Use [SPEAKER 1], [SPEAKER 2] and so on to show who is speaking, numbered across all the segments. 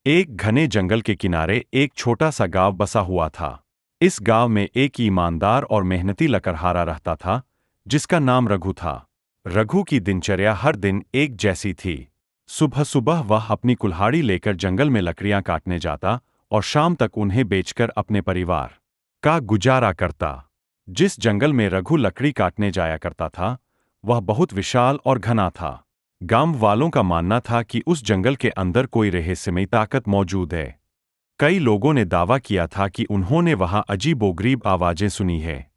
[SPEAKER 1] एक घने जंगल के किनारे एक छोटा सा गांव बसा हुआ था। इस गांव में एक ईमानदार और मेहनती लकड़हारा रहता था, जिसका नाम रघु था। रघु की दिनचर्या हर दिन एक जैसी थी। सुबह सुबह वह अपनी कुल्हाड़ी लेकर जंगल में लकड़ियां काटने जाता और शाम तक उन्हें बेचकर अपने परिवार का गुजारा करता। जिस जंगल में रघु लकड़ी काटने जाया करता था, वह बहुत विशाल और घना था। गांव वालों का मानना था कि उस जंगल के अंदर कोई रहस्यमयी ताकत मौजूद है। कई लोगों ने दावा किया था कि उन्होंने वहां अजीबोगरीब आवाजें सुनी है।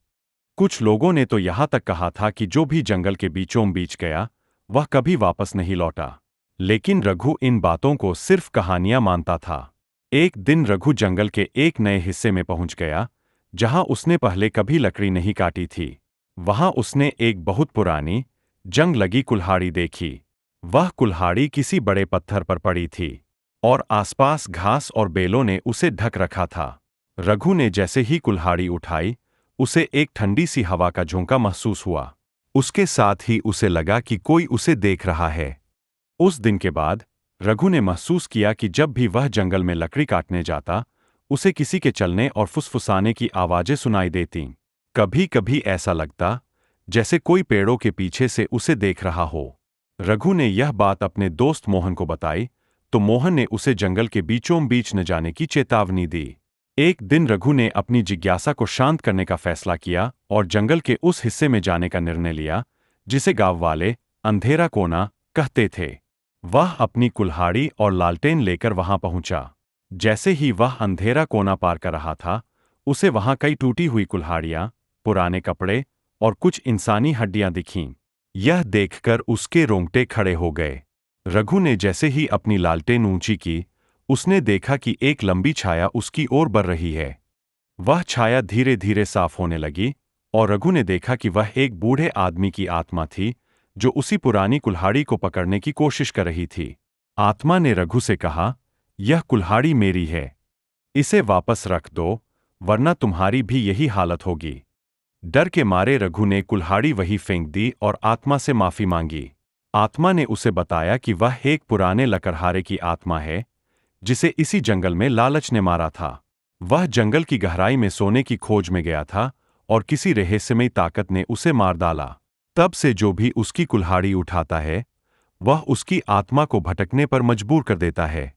[SPEAKER 1] कुछ लोगों ने तो यहां तक कहा था कि जो भी जंगल के बीचों बीच गया, वह कभी वापस नहीं लौटा। लेकिन रघु इन बातों को सिर्फ कहानियां मानता था। एक दिन रघु जंगल के एक नए हिस्से में पहुंच गया, जहां उसने पहले कभी लकड़ी नहीं काटी थी। वहां उसने एक बहुत पुरानी, जंग लगी कुल्हाड़ी देखी। वह कुल्हाड़ी किसी बड़े पत्थर पर पड़ी थी और आसपास घास और बेलों ने उसे ढक रखा था। रघु ने जैसे ही कुल्हाड़ी उठाई, उसे एक ठंडी सी हवा का झोंका महसूस हुआ। उसके साथ ही उसे लगा कि कोई उसे देख रहा है। उस दिन के बाद रघु ने महसूस किया कि जब भी वह जंगल में लकड़ी काटने जाता, उसे किसी के चलने और फुसफुसाने की आवाजें सुनाई देतीं। कभी कभी ऐसा लगता जैसे कोई पेड़ों के पीछे से उसे देख रहा हो। रघु ने यह बात अपने दोस्त मोहन को बताई, तो मोहन ने उसे जंगल के बीचों बीच न जाने की चेतावनी दी। एक दिन रघु ने अपनी जिज्ञासा को शांत करने का फैसला किया और जंगल के उस हिस्से में जाने का निर्णय लिया जिसे गांव वाले अंधेरा कोना कहते थे। वह अपनी कुल्हाड़ी और लालटेन लेकर वहां पहुंचा। जैसे ही वह अंधेरा कोना पार कर रहा था, उसे वहां कई टूटी हुई कुल्हाड़ियां, पुराने कपड़े और कुछ इंसानी हड्डियां दिखीं। यह देखकर उसके रोंगटे खड़े हो गए। रघु ने जैसे ही अपनी लालटेन ऊंची की, उसने देखा कि एक लंबी छाया उसकी ओर बढ़ रही है। वह छाया धीरे धीरे साफ होने लगी और रघु ने देखा कि वह एक बूढ़े आदमी की आत्मा थी, जो उसी पुरानी कुल्हाड़ी को पकड़ने की कोशिश कर रही थी। आत्मा ने रघु से कहा, यह कुल्हाड़ी मेरी है। इसे वापस रख दो, वरना तुम्हारी भी यही हालत होगी। डर के मारे रघु ने कुल्हाड़ी वहीं फेंक दी और आत्मा से माफी मांगी। आत्मा ने उसे बताया कि वह एक पुराने लकड़हारे की आत्मा है, जिसे इसी जंगल में लालच ने मारा था। वह जंगल की गहराई में सोने की खोज में गया था और किसी रहस्यमयी ताकत ने उसे मार डाला। तब से जो भी उसकी कुल्हाड़ी उठाता है, वह उसकी आत्मा को भटकने पर मजबूर कर देता है।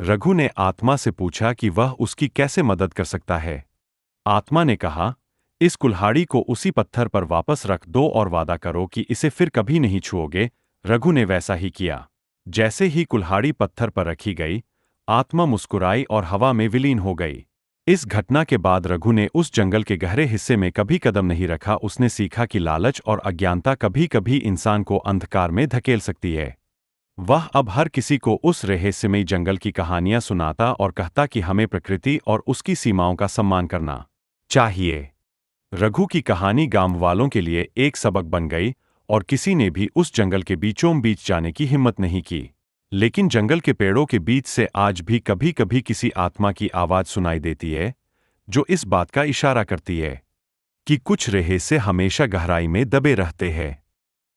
[SPEAKER 1] रघु ने आत्मा से पूछा कि वह उसकी कैसे मदद कर सकता है। आत्मा ने कहा, इस कुल्हाड़ी को उसी पत्थर पर वापस रख दो और वादा करो कि इसे फिर कभी नहीं छुओगे। रघु ने वैसा ही किया। जैसे ही कुल्हाड़ी पत्थर पर रखी गई, आत्मा मुस्कुराई और हवा में विलीन हो गई। इस घटना के बाद रघु ने उस जंगल के गहरे हिस्से में कभी कदम नहीं रखा। उसने सीखा कि लालच और अज्ञानता कभी कभी इंसान को अंधकार में धकेल सकती है। वह अब हर किसी को उस रहस्यमयी जंगल की कहानियां सुनाता और कहता कि हमें प्रकृति और उसकी सीमाओं का सम्मान करना चाहिए। रघु की कहानी गांव वालों के लिए एक सबक बन गई और किसी ने भी उस जंगल के बीचों बीच जाने की हिम्मत नहीं की। लेकिन जंगल के पेड़ों के बीच से आज भी कभी कभी किसी आत्मा की आवाज सुनाई देती है, जो इस बात का इशारा करती है कि कुछ रहस्य हमेशा गहराई में दबे रहते हैं।